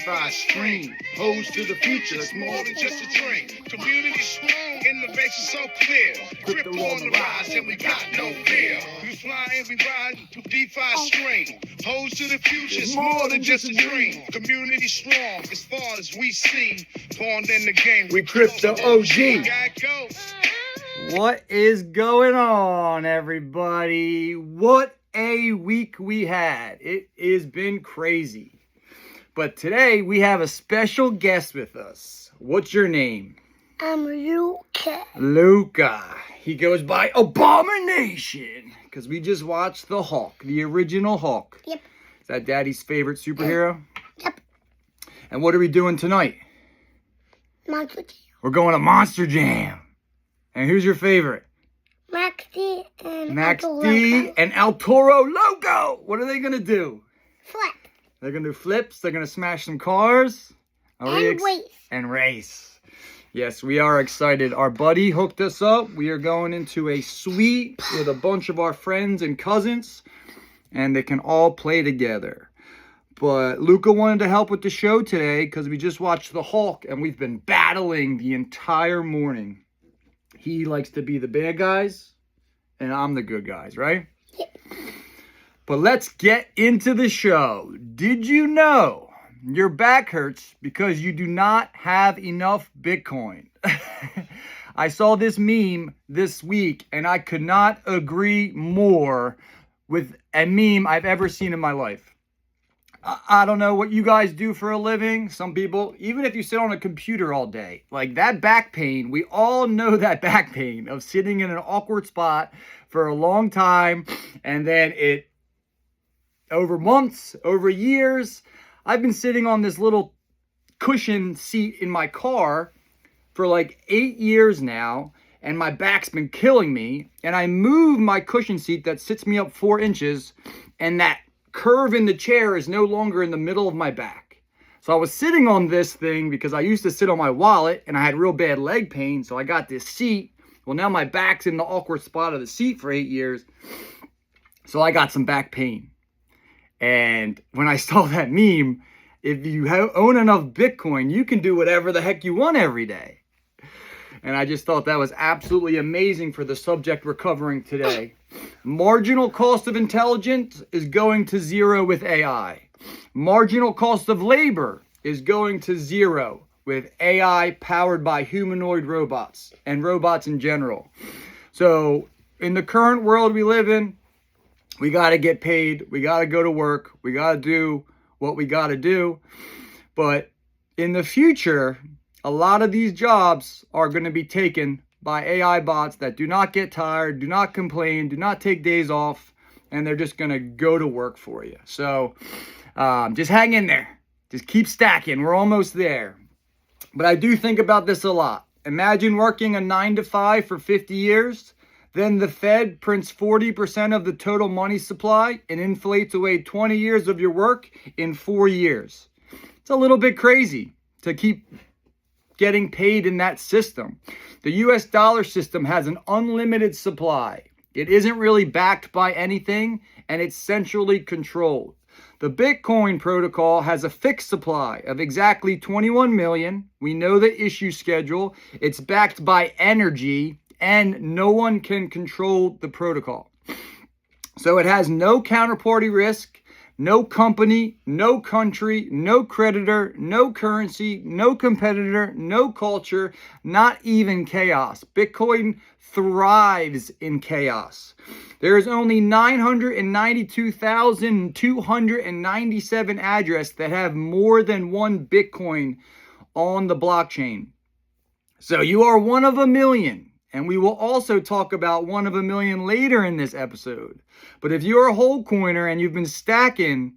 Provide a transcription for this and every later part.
DeFi stream. Hoge to the future, it's more than just a dream. Community strong, innovation so clear. Grip on the rise, and we got no fear. We fly and we ride through DeFi stream. Hoge to the future, it's more than just a dream. Community strong, as far as we see. Born in the game, We crypto OG. Gotta go. What is going on, everybody? What a week we had. It has been crazy. But today we have a special guest with us. What's your name? I'm Luca. Luca. He goes by Abomination because we just watched the Hulk, the original Hulk. Yep. Is that Daddy's favorite superhero? Yep. And what are we doing tonight? Monster Jam. We're going to Monster Jam. And who's your favorite? Max D and Max Uncle D Loco. and El Toro Loco. What are they going to do? Flip. They're going to do flips. They're going to smash some cars. Are we And race. And race. Yes, we are excited. Our buddy hooked us up. We are going into a suite with a bunch of our friends and cousins. And they can all play together. But Luca wanted to help with the show today because we just watched the Hulk. And we've been battling the entire morning. He likes to be the bad guys, and I'm the good guys, right? Yep. But let's get into the show. Did you know your back hurts because you do not have enough Bitcoin? I saw this meme this week, and I could not agree more with a meme I've ever seen in my life. I don't know what you guys do for a living. Some people, even if you sit on a computer all day, like that back pain, we all know that back pain of sitting in an awkward spot for a long time. And then over months, over years, I've been sitting on this little cushion seat in my car for like 8 years now. And my back's been killing me. And I moved my cushion seat that sits me up 4 inches. And that curve in the chair is no longer in the middle of my back. So I was sitting on this thing because I used to sit on my wallet and I had real bad leg pain. So I got this seat. Well, now my back's in the awkward spot of the seat for 8 years. So I got some back pain. And when I saw that meme, if you own enough Bitcoin, you can do whatever the heck you want every day. And I just thought that was absolutely amazing for the subject we're covering today. Marginal cost of intelligence is going to zero with AI. Marginal cost of labor is going to zero with AI powered by humanoid robots and robots in general. So in the current world we live in, we got to get paid. We got to go to work. We got to do what we got to do. But in the future, a lot of these jobs are going to be taken by AI bots that do not get tired, do not complain, do not take days off, and they're just going to go to work for you. So just hang in there. Just keep stacking. We're almost there. But I do think about this a lot. Imagine working a 9-to-5 for 50 years. Then the Fed prints 40% of the total money supply and inflates away 20 years of your work in 4 years. It's a little bit crazy to keep getting paid in that system. The US dollar system has an unlimited supply. It isn't really backed by anything, and it's centrally controlled. The Bitcoin protocol has a fixed supply of exactly 21 million. We know the issue schedule. It's backed by energy, and no one can control the protocol. So it has no counterparty risk. No company, no country, no creditor, no currency, no competitor, no culture, not even chaos. Bitcoin thrives in chaos. There is only 992,297 addresses that have more than one Bitcoin on the blockchain. So you are one of a million. And we will also talk about one of a million later in this episode. But if you're a whole coiner and you've been stacking,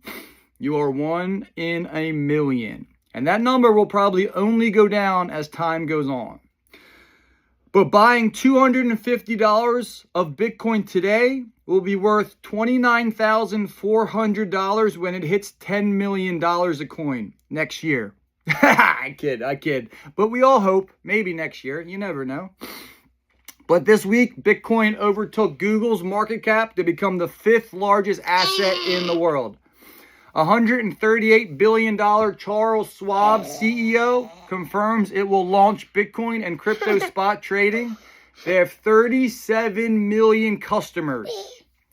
you are 1 in a million. And that number will probably only go down as time goes on. But buying $250 of Bitcoin today will be worth $29,400 when it hits $10 million a coin next year. I kid. But we all hope, maybe next year. You never know. But this week, Bitcoin overtook Google's market cap to become the 5th largest asset in the world. $138 billion Charles Schwab CEO confirms it will launch Bitcoin and crypto spot trading. They have 37 million customers.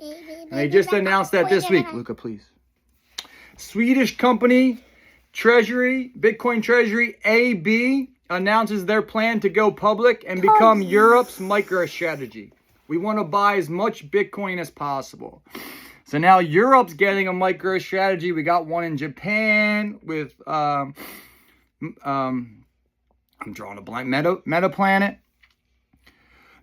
And they just announced that this week. Luca, please. Swedish company Treasury, Bitcoin Treasury AB announces their plan to go public and become Europe's MicroStrategy. We want to buy as much Bitcoin as possible. So now Europe's getting a MicroStrategy. We got one in Japan with, I'm drawing a blank, MetaPlanet.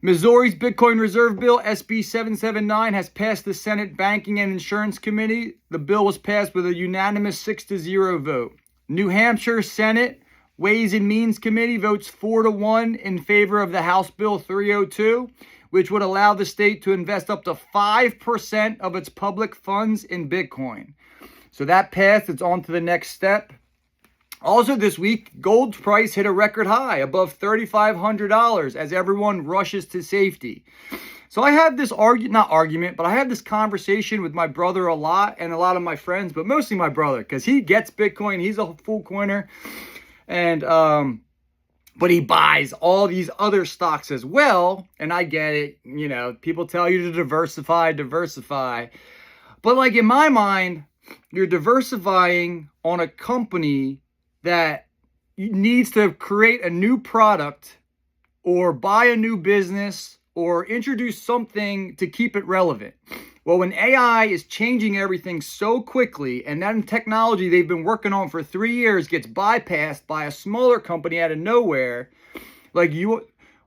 Missouri's Bitcoin Reserve Bill, SB 779, has passed the Senate Banking and Insurance Committee. The bill was passed with a unanimous 6-0 vote. New Hampshire Senate Ways and Means Committee votes 4-1 in favor of the House Bill 302, which would allow the state to invest up to 5% of its public funds in Bitcoin. So that passed. It's on to the next step. Also this week, gold price hit a record high above $3,500 as everyone rushes to safety. So I have this I have this conversation with my brother a lot and a lot of my friends, but mostly my brother because he gets Bitcoin. He's a full coiner. And, but he buys all these other stocks as well. And I get it. You know, people tell you to diversify. But like in my mind, you're diversifying on a company that needs to create a new product or buy a new business or introduce something to keep it relevant. Well, when AI is changing everything so quickly and that technology they've been working on for 3 years gets bypassed by a smaller company out of nowhere, like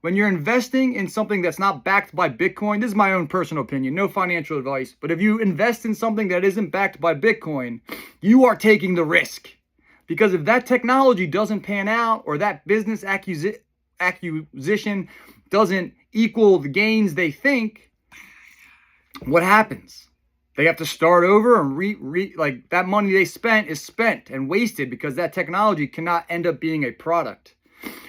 when you're investing in something that's not backed by Bitcoin, this is my own personal opinion, no financial advice, but if you invest in something that isn't backed by Bitcoin, you are taking the risk. Because if that technology doesn't pan out or that business acquisition doesn't equal the gains they think, what happens? They have to start over and like that money they spent is spent and wasted because that technology cannot end up being a product.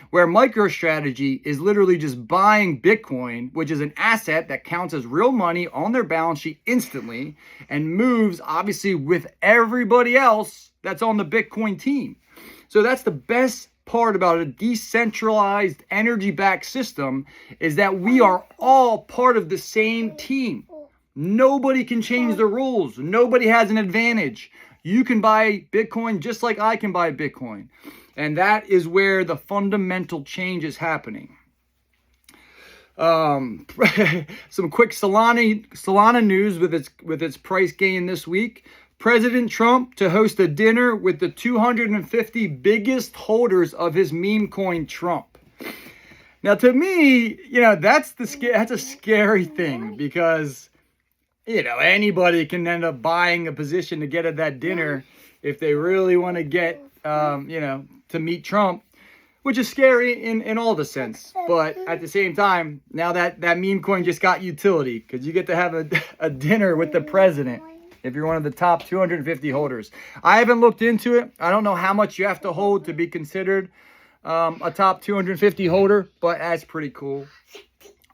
Where MicroStrategy is literally just buying Bitcoin, which is an asset that counts as real money on their balance sheet instantly and moves obviously with everybody else that's on the Bitcoin team. So that's the best part about a decentralized energy-backed system is that we are all part of the same team. Nobody can change the rules. Nobody has an advantage. You can buy Bitcoin just like I can buy Bitcoin. And that is where the fundamental change is happening. Some quick Solana news with its price gain this week. President Trump to host a dinner with the 250 biggest holders of his meme coin Trump. Now, to me, you know, that's a scary thing because, you know, anybody can end up buying a position to get at that dinner if they really want to get, you know, to meet Trump, which is scary in all the sense. But at the same time, now that meme coin just got utility because you get to have a dinner with the president if you're one of the top 250 holders. I haven't looked into it. I don't know how much you have to hold to be considered a top 250 holder, but that's pretty cool.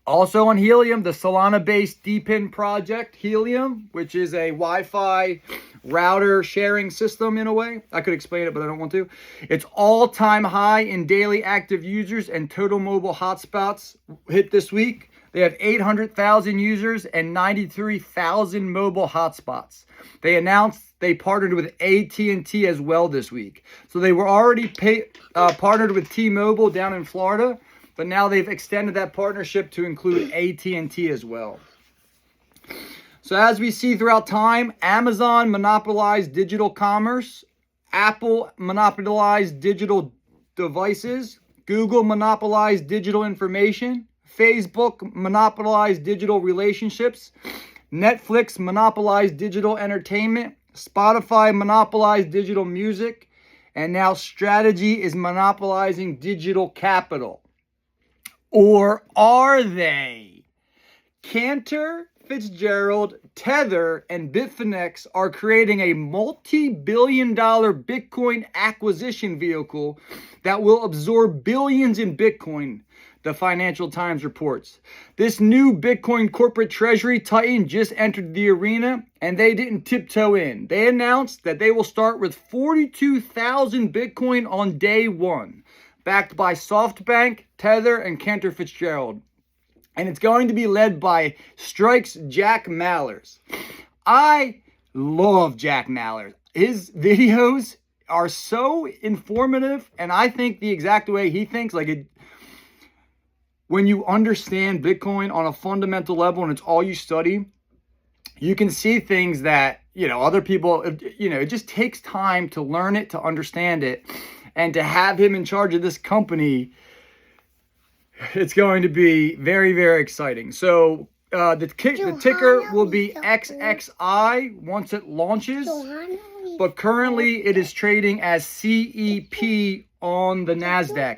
Also on Helium, the Solana Base DPIN project, Helium, which is a Wi-Fi router sharing system in a way. I could explain it, but I don't want to. It's all-time high in daily active users and total mobile hotspots hit this week. They have 800,000 users and 93,000 mobile hotspots. They announced they partnered with AT&T as well this week. So they were already partnered with T-Mobile down in Florida, but now they've extended that partnership to include AT&T as well. So as we see throughout time, Amazon monopolized digital commerce, Apple monopolized digital devices, Google monopolized digital information, Facebook monopolized digital relationships, Netflix monopolized digital entertainment, Spotify monopolized digital music, and now Strategy is monopolizing digital capital. Or are they? Cantor Fitzgerald, Tether, and Bitfinex are creating a multi-billion-dollar Bitcoin acquisition vehicle that will absorb billions in Bitcoin. the Financial Times reports. This new Bitcoin corporate treasury titan just entered the arena, and they didn't tiptoe in. They announced that they will start with 42,000 Bitcoin on day one, backed by SoftBank, Tether, and Cantor Fitzgerald. And it's going to be led by Strike's Jack Mallers. I love Jack Mallers. His videos are so informative, and I think the exact way he thinks, when you understand Bitcoin on a fundamental level and it's all you study, you can see things that, other people, it just takes time to learn it, to understand it, and to have him in charge of this company, it's going to be very, very exciting. So the ticker will be XXI once it launches, but currently it is trading as CEP on the NASDAQ.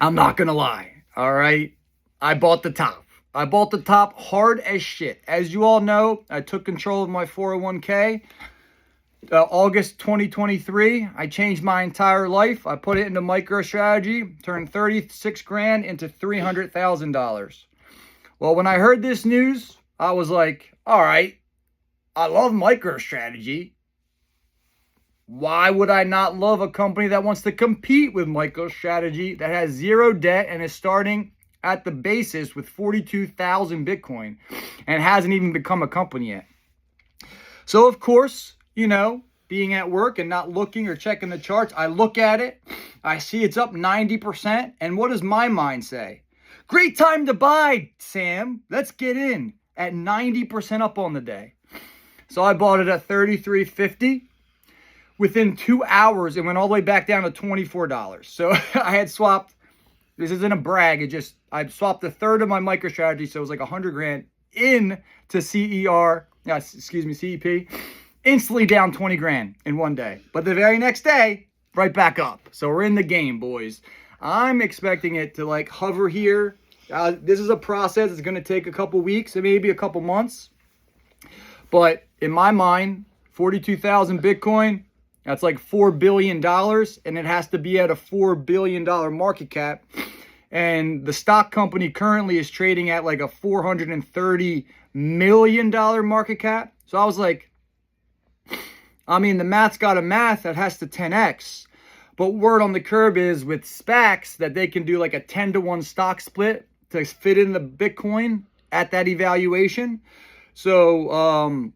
I'm not going to lie, all right? I bought the top. I bought the top hard as shit. As you all know, I took control of my 401k. August 2023, I changed my entire life. I put it into MicroStrategy, turned 36 grand into $300,000. Well, when I heard this news, I was like, all right, I love MicroStrategy. Why would I not love a company that wants to compete with MicroStrategy, that has zero debt and is starting at the basis with 42,000 Bitcoin and hasn't even become a company yet? So, of course, being at work and not looking or checking the charts, I look at it, I see it's up 90%, and what does my mind say? Great time to buy, Sam. Let's get in at 90% up on the day. So I bought it at $33.50. Within 2 hours, it went all the way back down to $24. So I had swapped, this isn't a brag, I swapped a third of my MicroStrategy, so it was like 100 grand in to CEP. Instantly down 20 grand in one day. But the very next day, right back up. So we're in the game, boys. I'm expecting it to hover here. This is a process. It's going to take a couple weeks, maybe a couple months. But in my mind, 42,000 Bitcoin, that's like $4 billion. And it has to be at a $4 billion market cap. And the stock company currently is trading at like a $430 million market cap. So I was like, the math's got a math that has to 10x. But word on the curb is with SPACs that they can do like a 10-to-1 stock split to fit in the Bitcoin at that evaluation. So,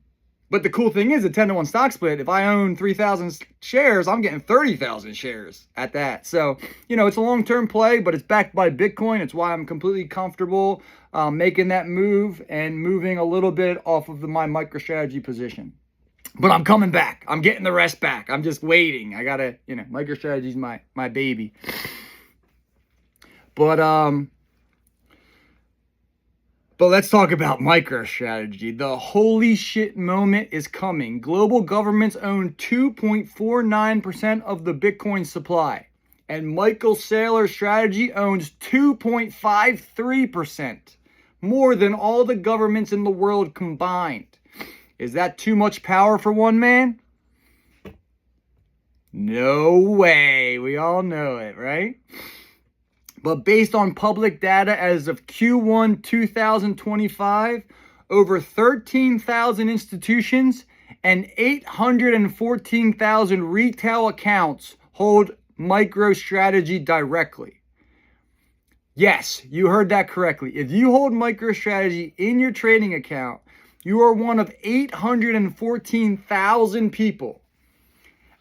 but the cool thing is a 10-to-1 stock split. If I own 3,000 shares, I'm getting 30,000 shares at that. So, it's a long-term play, but it's backed by Bitcoin. It's why I'm completely comfortable making that move and moving a little bit off of my MicroStrategy position. But I'm coming back. I'm getting the rest back. I'm just waiting. I gotta, MicroStrategy's my baby. But let's talk about MicroStrategy. The holy shit moment is coming. Global governments own 2.49% of the Bitcoin supply. And Michael Saylor's strategy owns 2.53%. More than all the governments in the world combined. Is that too much power for one man? No way. We all know it, right? But based on public data as of Q1 2025, over 13,000 institutions and 814,000 retail accounts hold MicroStrategy directly. Yes, you heard that correctly. If you hold MicroStrategy in your trading account, you are one of 814,000 people.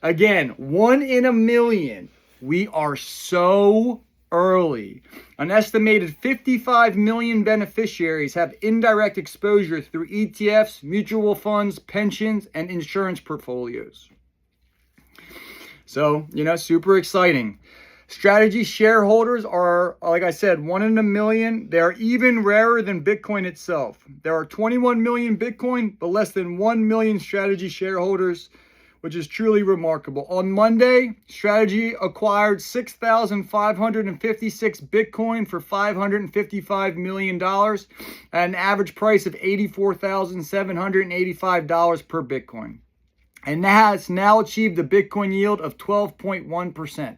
Again, 1 in a million. We are so early. An estimated 55 million beneficiaries have indirect exposure through ETFs, mutual funds, pensions, and insurance portfolios. So, super exciting. Strategy shareholders are, like I said, 1 in a million. They're even rarer than Bitcoin itself. There are 21 million Bitcoin, but less than 1 million Strategy shareholders, which is truly remarkable. On Monday, Strategy acquired 6,556 Bitcoin for $555 million at an average price of $84,785 per Bitcoin. And that has now achieved a Bitcoin yield of 12.1%.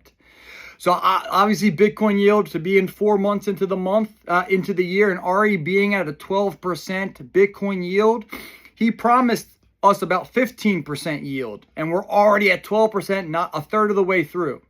So obviously Bitcoin yield to be in 4 months into the year and already being at a 12% Bitcoin yield. He promised us about 15% yield, and we're already at 12%, not a third of the way through.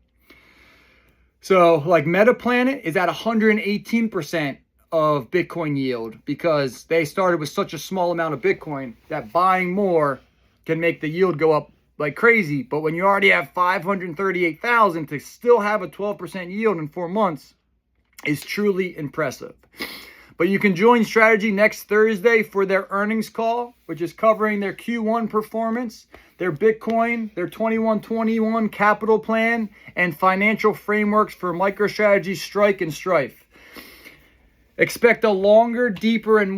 So like Metaplanet is at 118% of Bitcoin yield because they started with such a small amount of Bitcoin that buying more can make the yield go up like crazy. But when you already have 538,000 to still have a 12% yield in 4 months is truly impressive. But you can join Strategy next Thursday for their earnings call, which is covering their Q1 performance, their Bitcoin, their 2121 capital plan, and financial frameworks for MicroStrategy, Strike, and Strife. Expect a longer, deeper, and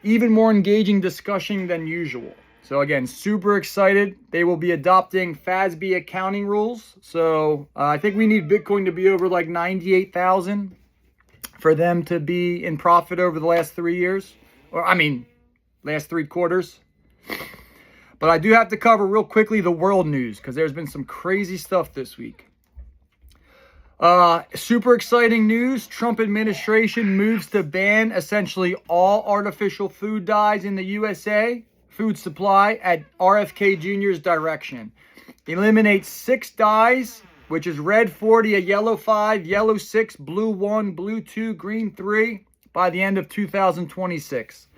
even more engaging discussion than usual. So again, super excited. They will be adopting FASB accounting rules. So I think we need Bitcoin to be over like 98,000 for them to be in profit over the last 3 years. Last 3 quarters. But I do have to cover real quickly the world news because there's been some crazy stuff this week. Super exciting news. Trump administration moves to ban essentially all artificial food dyes in the USA food supply at RFK Jr.'s direction. Eliminates 6 dyes, which is red 40, a yellow 5, yellow 6, blue 1, blue 2, green 3 by the end of 2026.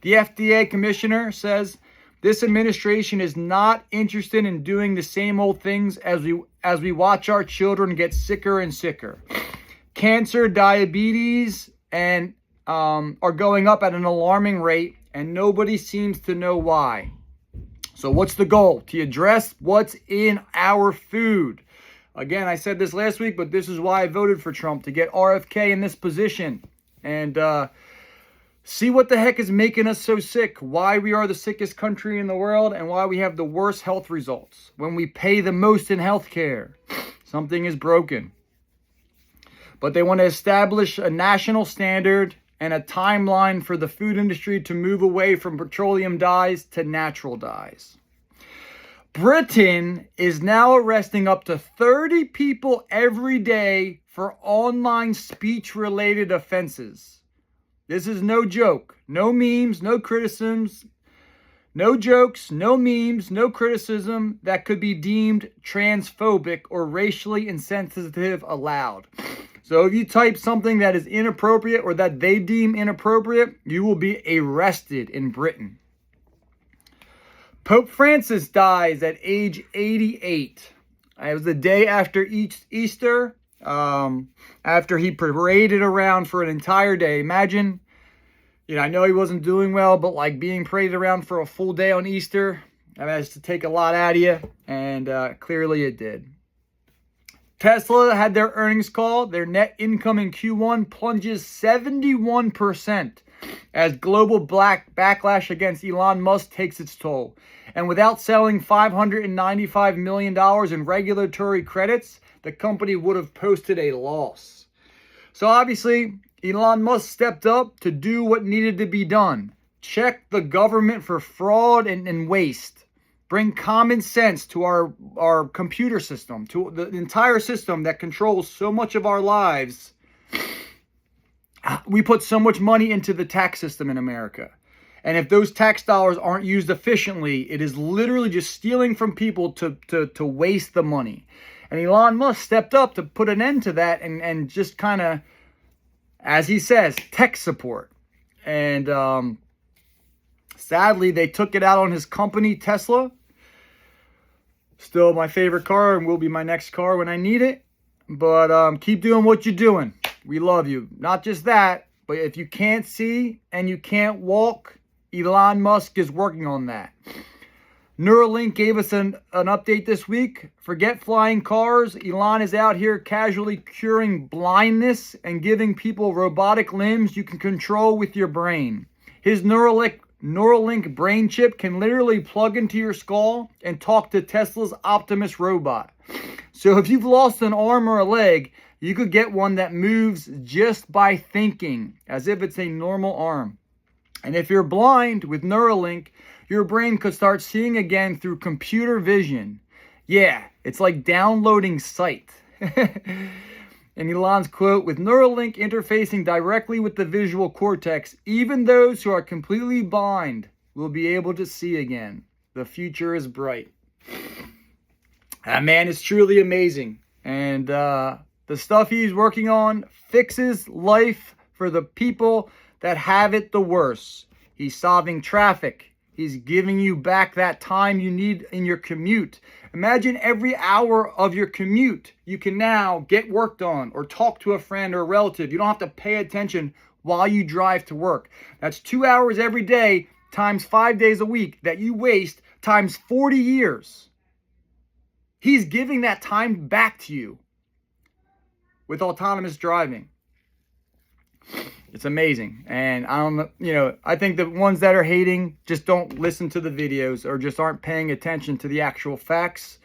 The FDA commissioner says this administration is not interested in doing the same old things as we watch our children get sicker and sicker. Cancer, diabetes, and are going up at an alarming rate, and nobody seems to know why. So what's the goal? To address what's in our food. Again, I said this last week, but this is why I voted for Trump, to get RFK in this position and see what the heck is making us so sick, why we are the sickest country in the world, and why we have the worst health results when we pay the most in healthcare. Something is broken. But they want to establish a national standard and a timeline for the food industry to move away from petroleum dyes to natural dyes. Britain is now arresting up to 30 people every day for online speech-related offenses. This is no joke. No memes, no criticisms, no jokes, no memes, no criticism that could be deemed transphobic or racially insensitive allowed. So if you type something that is inappropriate or that they deem inappropriate, you will be arrested in Britain. Pope Francis dies at age 88. It was the day after Easter, after he paraded around for an entire day. Imagine, I know he wasn't doing well, but like being paraded around for a full day on Easter, that has to take a lot out of you, and clearly it did. Tesla had their earnings call. Their net income in Q1 plunges 71% as global backlash against Elon Musk takes its toll. And without selling $595 million in regulatory credits, the company would have posted a loss. So obviously, Elon Musk stepped up to do what needed to be done. Check the government for fraud and waste. Bring common sense to our computer system, to the entire system that controls so much of our lives. We put so much money into the tax system in America. And if those tax dollars aren't used efficiently, it is literally just stealing from people to waste the money. And Elon Musk stepped up to put an end to that and just kind of, as he says, tech support. And sadly, they took it out on his company, Tesla. Still my favorite car and will be my next car when I need it. But keep doing what you're doing. We love you. Not just that, but if you can't see and you can't walk, Elon Musk is working on that. Neuralink gave us an update this week. Forget flying cars. Elon is out here casually curing blindness and giving people robotic limbs you can control with your brain. His Neuralink brain chip can literally plug into your skull and talk to Tesla's Optimus robot. So if you've lost an arm or a leg, you could get one that moves just by thinking, as if it's a normal arm. And if you're blind with Neuralink, your brain could start seeing again through computer vision. Yeah, it's like downloading sight. And Elon's quote, with Neuralink interfacing directly with the visual cortex, even those who are completely blind will be able to see again. The future is bright. That man is truly amazing. And the stuff he's working on fixes life for the people that have it the worst. He's solving traffic. He's giving you back that time you need in your commute. Imagine every hour of your commute, you can now get work done or talk to a friend or a relative. You don't have to pay attention while you drive to work. That's 2 hours every day times 5 days a week that you waste times 40 years. He's giving that time back to you with autonomous driving. It's amazing. And I don't know, I think the ones that are hating just don't listen to the videos or just aren't paying attention to the actual facts.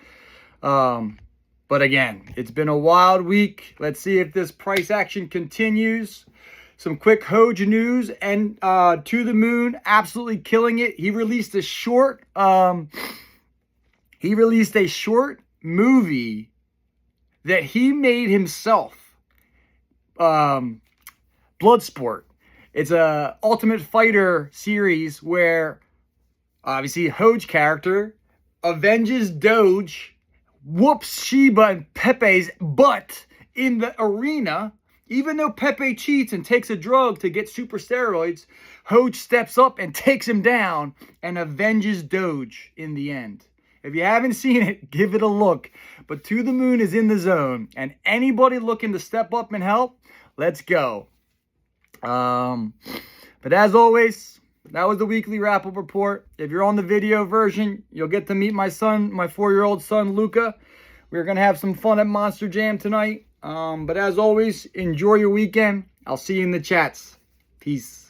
But again, it's been a wild week. Let's see if this price action continues. Some quick Hoge news, and To the Moon absolutely killing it. He released a short movie that he made himself. Bloodsport. It's a Ultimate Fighter series where obviously Hoge character avenges Doge, whoops Shiba and Pepe's butt in the arena. Even though Pepe cheats and takes a drug to get super steroids, Hoge steps up and takes him down and avenges Doge in the end. If you haven't seen it, give it a look. But To the Moon is in the zone, and anybody looking to step up and help, let's go. But as always, that was the weekly wrap-up report. If you're on the video version, you'll get to meet my son, my 4-year-old son, Luca. We're going to have some fun at Monster Jam tonight. But as always, enjoy your weekend. I'll see you in the chats. Peace.